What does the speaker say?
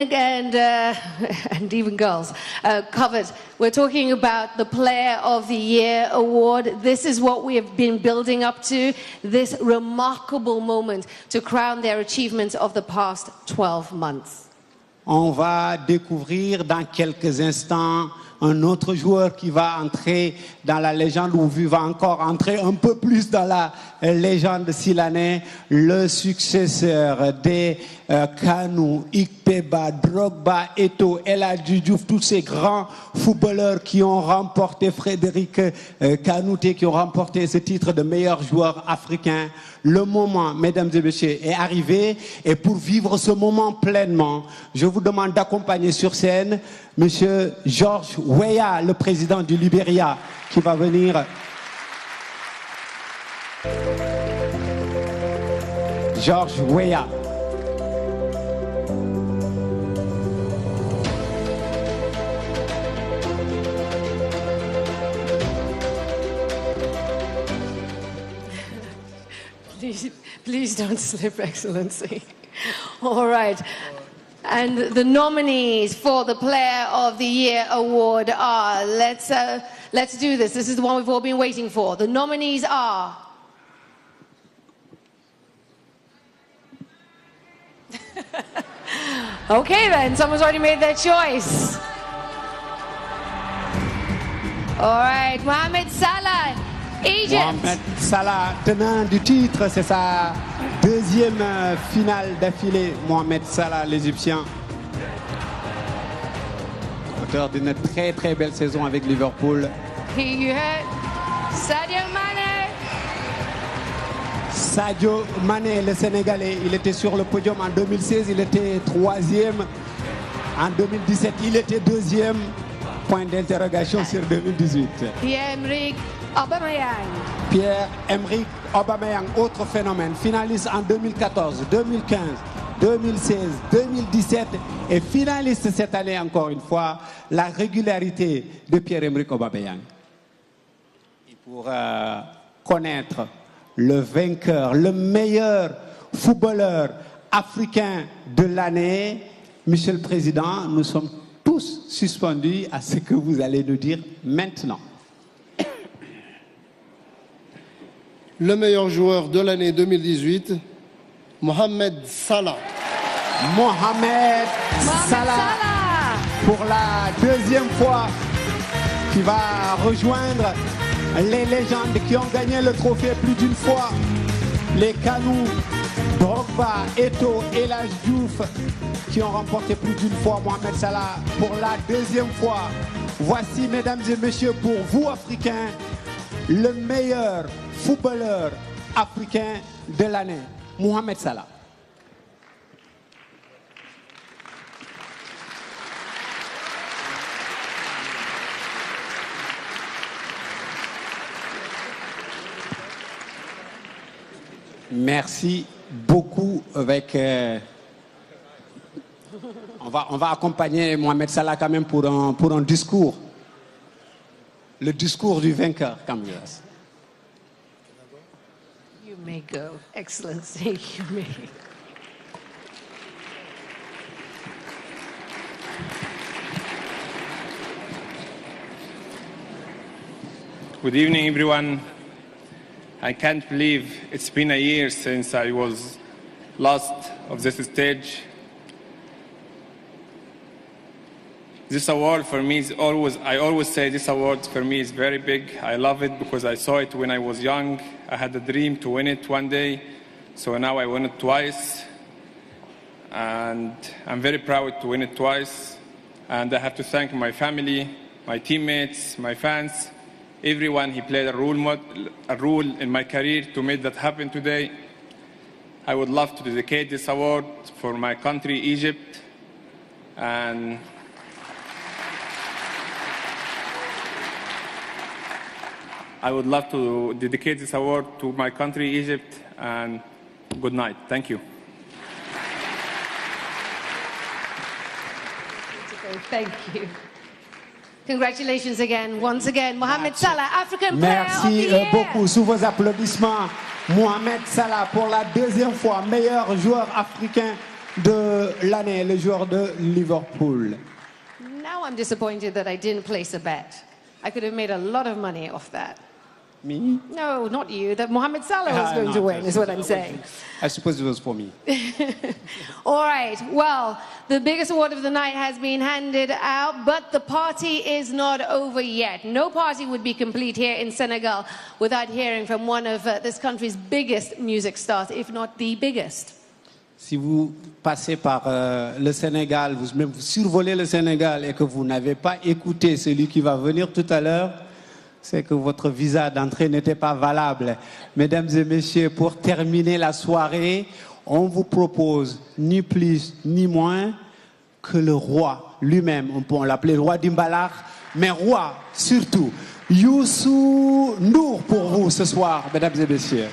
and and even girls covered. We're talking about the Player of the Year award. This is what we have been building up to, this remarkable moment to crown their achievements of the past 12 months. On va découvrir dans quelques instants un autre joueur qui va entrer dans la légende, ou va encore entrer un peu plus dans la légende Silanais, le successeur des Kanu, Ikpeba, Drogba, Eto'o, El Hadji Diouf, tous ces grands footballeurs qui ont remporté, Frédéric Kanouté, qui ont remporté ce titre de meilleur joueur africain. Le moment, mesdames et messieurs, est arrivé, et pour vivre ce moment pleinement, je vous demande d'accompagner sur scène Monsieur George Weah, le président du Libéria, qui va venir. George Weah. Please don't slip, Excellency. All right. And the nominees for the Player of the Year award are, let's do this. This is the one we've all been waiting for. The nominees are... Okay then, someone's already made their choice. All right, Mohamed Salah, Egypt. Mohamed Salah, tenant du titre, c'est sa deuxième finale d'affilée. Mohamed Salah, l'Égyptien. Auteur d'une très très belle saison avec Liverpool. Here you heard Sadio Mane. Sadio Mané, le Sénégalais, il était sur le podium en 2016, il était troisième. En 2017, il était deuxième. Point d'interrogation sur 2018. Pierre-Emerick Aubameyang. Pierre-Emerick Aubameyang, autre phénomène, finaliste en 2014, 2015, 2016, 2017 et finaliste cette année encore une fois. La régularité de Pierre-Emerick Aubameyang. Et pour connaître le vainqueur, le meilleur footballeur africain de l'année, Monsieur le Président, nous sommes tous suspendus à ce que vous allez nous dire maintenant. Le meilleur joueur de l'année 2018, Mohamed Salah. Mohamed Salah, pour la deuxième fois, qui va rejoindre les légendes qui ont gagné le trophée plus d'une fois. Les Kanu, Drogba, Eto'o, El Hadji Diouf, qui ont remporté plus d'une fois. Mohamed Salah pour la deuxième fois. Voici, mesdames et messieurs, pour vous Africains, le meilleur footballeur africain de l'année, Mohamed Salah. Merci beaucoup. Avec, on va accompagner Mohamed Salah quand même pour un discours. Le discours du vainqueur, Camille. You may go, Excellency. You may. Good evening, everyone. I can't believe it's been a year since I was last of this stage. This award for me is I always say this award for me is very big. I love it because I saw it when I was young. I had a dream to win it one day, so now I won it twice. And I'm very proud to win it twice. And I have to thank my family, my teammates, my fans, everyone who played a role in my career to make that happen today. I would love to dedicate this award for my country, Egypt, and I would love to dedicate this award to my country, Egypt, and good night. Thank you. Thank you. Congratulations again, once again, Mohamed Salah, African Player of the Year. Merci beaucoup. Sous vos applaudissements, Mohamed Salah pour la deuxième fois, meilleur joueur africain de l'année, le joueur de Liverpool. Now I'm disappointed that I didn't place a bet. I could have made a lot of money off that. Me? No, not you. That Mohamed Salah was Ah, going no, to win, just- is what I'm saying. I suppose it was for me. All right. Well, the biggest award of the night has been handed out, but the party is not over yet. No party would be complete here in Senegal without hearing from one of this country's biggest music stars, if not the biggest. Si vous passez par le Sénégal, vous survolez le Sénégal et que vous n'avez pas écouté celui qui va venir tout à l'heure, c'est que votre visa d'entrée n'était pas valable. Mesdames et messieurs, pour terminer la soirée, on vous propose ni plus ni moins que le roi lui-même. On peut l'appeler roi d'Imbalar, mais roi surtout. Youssou N'Dour pour vous ce soir, mesdames et messieurs.